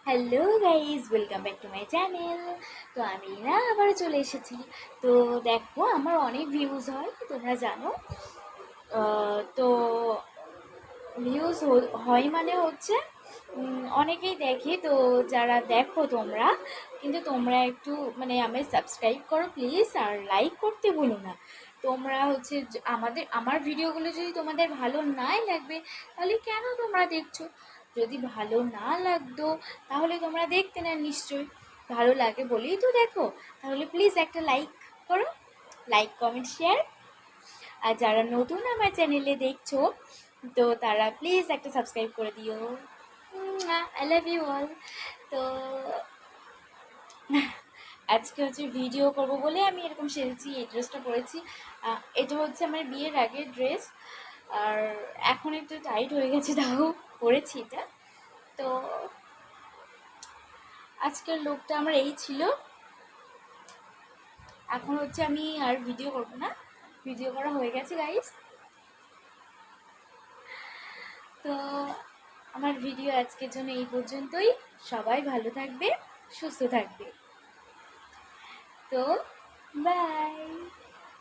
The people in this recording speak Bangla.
Hello guys, welcome back to my channel. তো আমি না আবারও চলে এসেছি। তো দেখো, আমার অনেক ভিউজ হয়, তোমরা জানো। তো ভিউজ হয় মানে হচ্ছে অনেকেই দেখে। তো যারা দেখো তোমরা, কিন্তু তোমরা একটু মানে আমায় সাবস্ক্রাইব করো প্লিজ, আর লাইক করতে ভুলো না। তোমরা হচ্ছে আমার ভিডিওগুলো যদি তোমাদের ভালো নাই লাগবে, তাহলে কেন তোমরা দেখছো? যদি ভালো না লাগতো তাহলে তোমরা দেখতে না নিশ্চয়ই। ভালো লাগে বলেই তো দেখো। তাহলে প্লিজ একটা লাইক করো, লাইক কমেন্ট শেয়ার। আর যারা নতুন আমার চ্যানেলে দেখছো, তো তারা প্লিজ একটা সাবস্ক্রাইব করে দিও। I love you all. তো আজকে হচ্ছে ভিডিও করব বলে আমি এরকম সেরেছি, এই ড্রেসটা পরেছি। এটা হচ্ছে আমার বিয়ের আগের ড্রেস, আর এখন একটু টাইট হয়ে গেছে, তাও পরেছি এটা। তো আজকের লুকটা আমার এই ছিল। এখন হচ্ছে আমি আর ভিডিও করবো না, ভিডিও করা হয়ে গেছে গাইস। তো আমার ভিডিও আজকের জন্য এই পর্যন্তই। সবাই ভালো থাকবে, সুস্থ থাকবে। তো বাই।